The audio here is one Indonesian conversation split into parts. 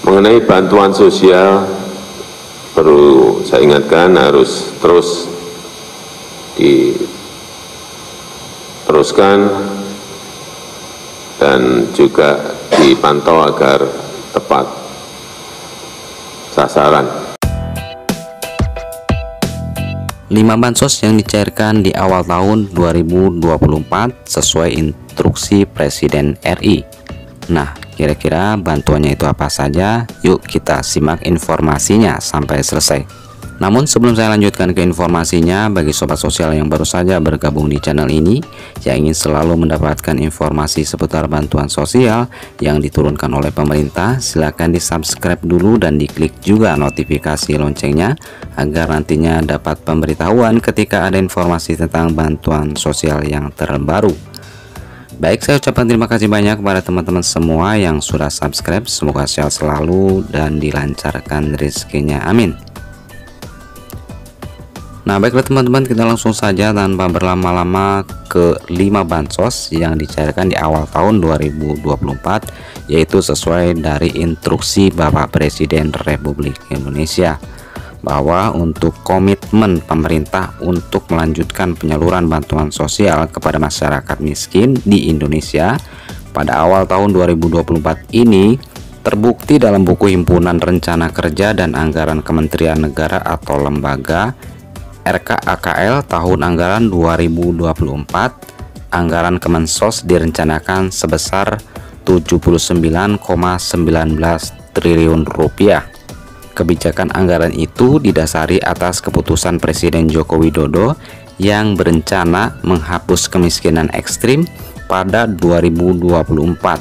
Mengenai bantuan sosial, perlu saya ingatkan harus terus diteruskan dan juga dipantau agar tepat sasaran. 5 bansos yang dicairkan di awal tahun 2024 sesuai instruksi Presiden RI. Nah, kira-kira bantuannya itu apa saja? Yuk kita simak informasinya sampai selesai. Namun sebelum saya lanjutkan ke informasinya, bagi sobat sosial yang baru saja bergabung di channel ini, yang ingin selalu mendapatkan informasi seputar bantuan sosial yang diturunkan oleh pemerintah, silakan di subscribe dulu dan diklik juga notifikasi loncengnya agar nantinya dapat pemberitahuan ketika ada informasi tentang bantuan sosial yang terbaru. Baik, saya ucapkan terima kasih banyak kepada teman-teman semua yang sudah subscribe. Semoga sehat selalu dan dilancarkan rezekinya, amin. Nah, baiklah teman-teman, kita langsung saja tanpa berlama-lama ke 5 bansos yang dicairkan di awal tahun 2024, yaitu sesuai dari instruksi Bapak Presiden Republik Indonesia, bahwa untuk komitmen pemerintah untuk melanjutkan penyaluran bantuan sosial kepada masyarakat miskin di Indonesia pada awal tahun 2024 ini terbukti dalam buku Himpunan Rencana Kerja dan Anggaran Kementerian Negara atau Lembaga RKAKL tahun anggaran 2024. Anggaran Kemensos direncanakan sebesar 79,19 triliun rupiah. Kebijakan anggaran itu didasari atas keputusan Presiden Joko Widodo yang berencana menghapus kemiskinan ekstrim pada 2024,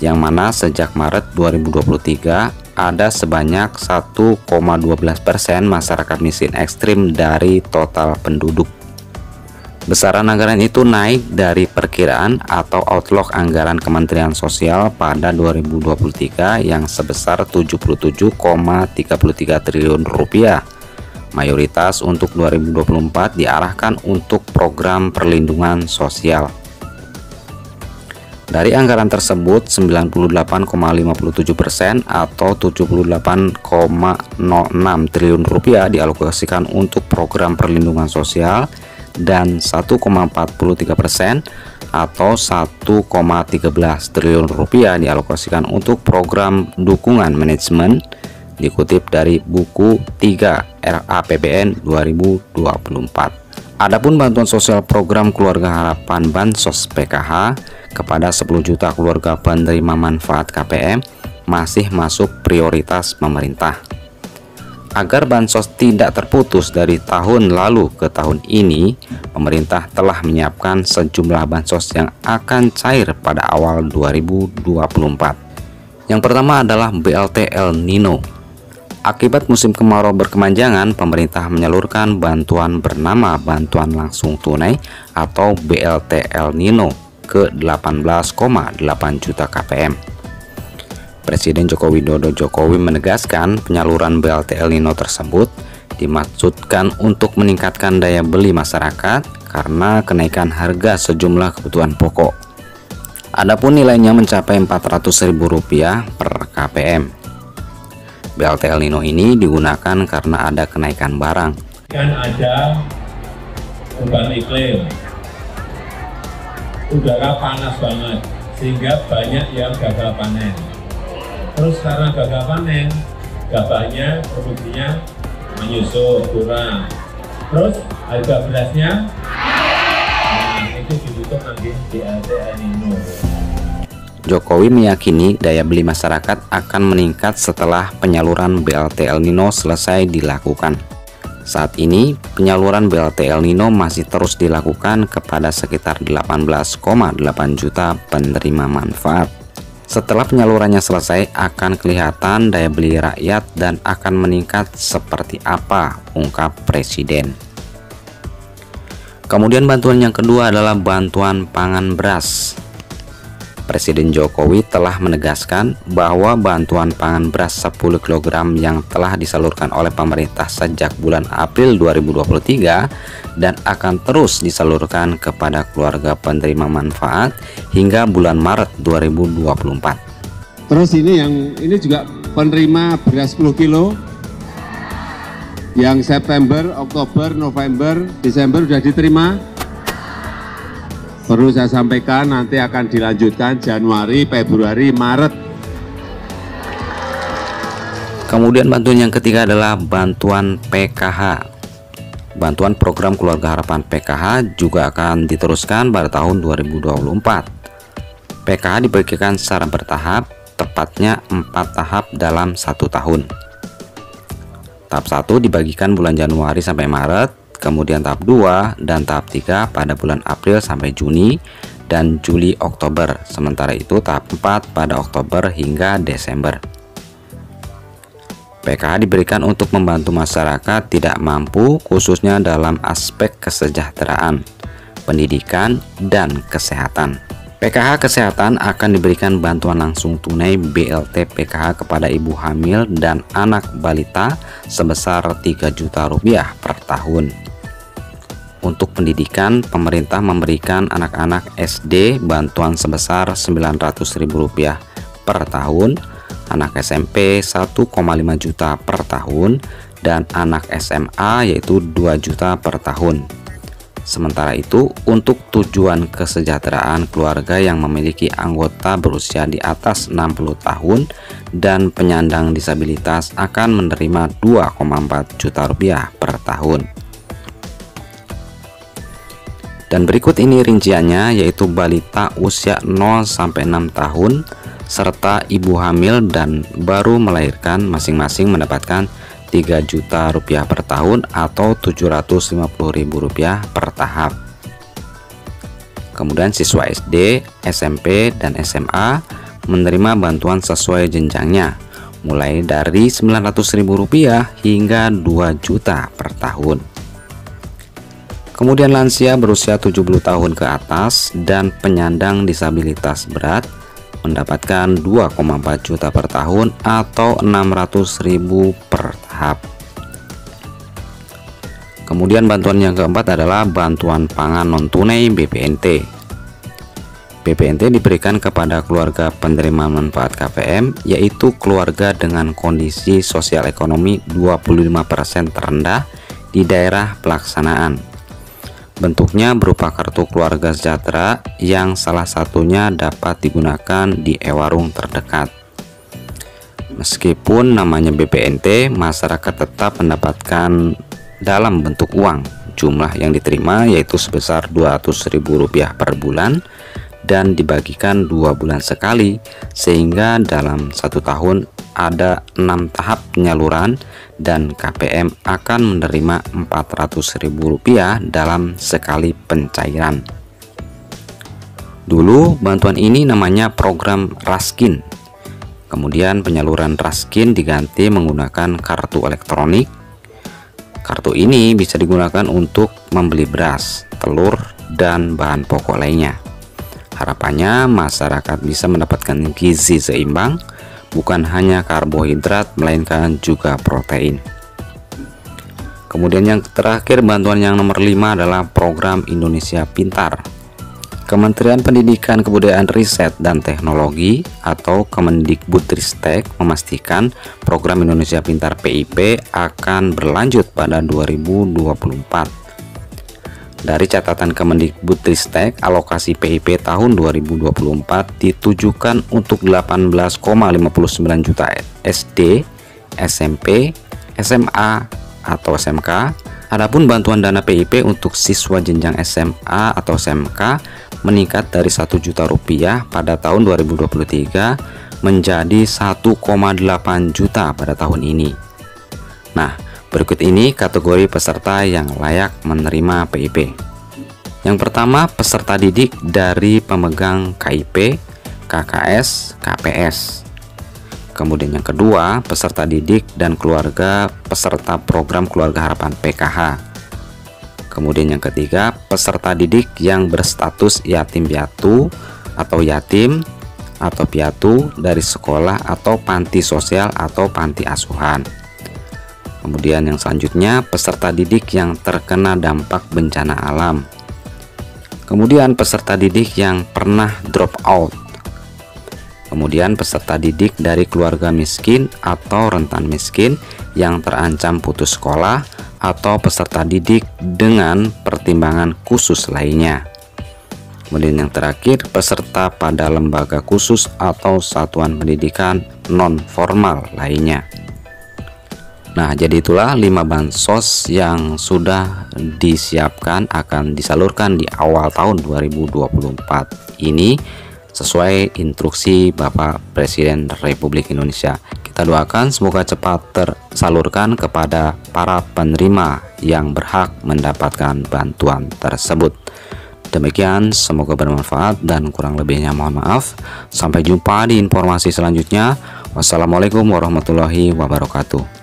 yang mana sejak Maret 2023 ada sebanyak 1,12% masyarakat miskin ekstrim dari total penduduk. Besaran anggaran itu naik dari perkiraan atau outlook anggaran Kementerian Sosial pada 2023 yang sebesar 77,33 triliun rupiah. Mayoritas untuk 2024 diarahkan untuk program perlindungan sosial. Dari anggaran tersebut, 98,57% atau 78,06 triliun rupiah dialokasikan untuk program perlindungan sosial dan 1,43% atau 1,13 triliun rupiah dialokasikan untuk program dukungan manajemen, dikutip dari buku 3 RAPBN 2024. Adapun bantuan sosial program Keluarga Harapan Bansos PKH kepada 10 juta keluarga penerima manfaat KPM masih masuk prioritas pemerintah. Agar bansos tidak terputus dari tahun lalu ke tahun ini, pemerintah telah menyiapkan sejumlah bansos yang akan cair pada awal 2024. Yang pertama adalah BLT El Nino. Akibat musim kemarau berkepanjangan, pemerintah menyalurkan bantuan bernama Bantuan Langsung Tunai atau BLT El Nino ke 18,8 juta KPM. Presiden Joko Widodo menegaskan penyaluran BLT El Nino tersebut dimaksudkan untuk meningkatkan daya beli masyarakat karena kenaikan harga sejumlah kebutuhan pokok. Adapun nilainya mencapai Rp400.000 per KPM. BLT El Nino ini digunakan karena ada kenaikan barang. Kan ada perubahan iklim, udara panas banget, sehingga banyak yang gagal panen. Terus karena gagal panen, gabahnya, produksinya menyusut, kurang. Terus harga berasnya, nah itu dibutuhkan nanti BLT El Nino. Jokowi meyakini daya beli masyarakat akan meningkat setelah penyaluran BLT El Nino selesai dilakukan. Saat ini, penyaluran BLT El Nino masih terus dilakukan kepada sekitar 18,8 juta penerima manfaat. Setelah penyalurannya selesai, akan kelihatan daya beli rakyat dan akan meningkat seperti apa, ungkap Presiden. Kemudian bantuan yang kedua adalah bantuan pangan beras. Presiden Jokowi telah menegaskan bahwa bantuan pangan beras 10 kg yang telah disalurkan oleh pemerintah sejak bulan April 2023 dan akan terus disalurkan kepada keluarga penerima manfaat hingga bulan Maret 2024. Terus ini juga penerima beras 10 kilo yang September, Oktober, November, Desember sudah diterima. Perlu saya sampaikan nanti akan dilanjutkan Januari, Februari, Maret. Kemudian bantuan yang ketiga adalah bantuan PKH. Bantuan program Keluarga Harapan PKH juga akan diteruskan pada tahun 2024. PKH dibagikan secara bertahap, tepatnya 4 tahap dalam 1 tahun. Tahap 1 dibagikan bulan Januari sampai Maret, kemudian tahap 2 dan tahap 3 pada bulan April sampai Juni dan Juli Oktober. Sementara itu tahap 4 pada Oktober hingga Desember. PKH diberikan untuk membantu masyarakat tidak mampu khususnya dalam aspek kesejahteraan, pendidikan, dan kesehatan. PKH Kesehatan akan diberikan bantuan langsung tunai BLT PKH kepada ibu hamil dan anak balita sebesar Rp3 juta per tahun. Untuk pendidikan, pemerintah memberikan anak-anak SD bantuan sebesar Rp900.000 per tahun, anak SMP 1,5 juta per tahun, dan anak SMA yaitu 2 juta per tahun. Sementara itu, untuk tujuan kesejahteraan keluarga yang memiliki anggota berusia di atas 60 tahun dan penyandang disabilitas akan menerima Rp2,4 juta per tahun. Dan berikut ini rinciannya, yaitu balita usia 0 sampai 6 tahun serta ibu hamil dan baru melahirkan masing-masing mendapatkan Rp3 juta per tahun atau Rp750.000 per tahap. Kemudian siswa SD, SMP, dan SMA menerima bantuan sesuai jenjangnya, mulai dari Rp900.000 hingga Rp2 juta per tahun. Kemudian lansia berusia 70 tahun ke atas dan penyandang disabilitas berat mendapatkan Rp2,4 juta per tahun atau Rp600.000 per tahap. Kemudian bantuan yang keempat adalah bantuan pangan non tunai BPNT. BPNT diberikan kepada keluarga penerima manfaat KPM, yaitu keluarga dengan kondisi sosial ekonomi 25% terendah di daerah pelaksanaan. Bentuknya berupa kartu keluarga sejahtera yang salah satunya dapat digunakan di e-warung terdekat. Meskipun namanya BPNT, masyarakat tetap mendapatkan dalam bentuk uang. Jumlah yang diterima yaitu sebesar Rp200.000 per bulan dan dibagikan 2 bulan sekali, sehingga dalam 1 tahun ada 6 tahap penyaluran dan KPM akan menerima Rp400.000 dalam sekali pencairan. Dulu bantuan ini namanya program Raskin. Kemudian penyaluran Raskin diganti menggunakan kartu elektronik. Kartu ini bisa digunakan untuk membeli beras, telur, dan bahan pokok lainnya. Harapannya masyarakat bisa mendapatkan gizi seimbang, bukan hanya karbohidrat melainkan juga protein. Kemudian yang terakhir, bantuan yang nomor 5 adalah program Indonesia Pintar. Kementerian Pendidikan, Kebudayaan, Riset, dan Teknologi atau Kemendikbudristek memastikan program Indonesia Pintar PIP akan berlanjut pada 2024. Dari catatan Kemendikbudristek, alokasi PIP tahun 2024 ditujukan untuk 18,59 juta SD, SMP, SMA, atau SMK. Adapun bantuan dana PIP untuk siswa jenjang SMA atau SMK meningkat dari Rp1 juta pada tahun 2023 menjadi 1,8 juta pada tahun ini. Nah, berikut ini kategori peserta yang layak menerima PIP. Yang pertama, peserta didik dari pemegang KIP, KKS, KPS. Kemudian yang kedua, peserta didik dan keluarga peserta program Keluarga Harapan PKH. Kemudian yang ketiga, peserta didik yang berstatus yatim piatu atau yatim atau piatu dari sekolah atau panti sosial atau panti asuhan. Kemudian yang selanjutnya, peserta didik yang terkena dampak bencana alam. Kemudian peserta didik yang pernah drop out. Kemudian peserta didik dari keluarga miskin atau rentan miskin yang terancam putus sekolah, atau peserta didik dengan pertimbangan khusus lainnya. Kemudian yang terakhir, peserta pada lembaga khusus atau satuan pendidikan non formal lainnya. Nah, jadi itulah 5 bansos yang sudah disiapkan akan disalurkan di awal tahun 2024 ini sesuai instruksi Bapak Presiden Republik Indonesia. Kita doakan semoga cepat tersalurkan kepada para penerima yang berhak mendapatkan bantuan tersebut. Demikian, semoga bermanfaat dan kurang lebihnya mohon maaf. Sampai jumpa di informasi selanjutnya. Wassalamualaikum warahmatullahi wabarakatuh.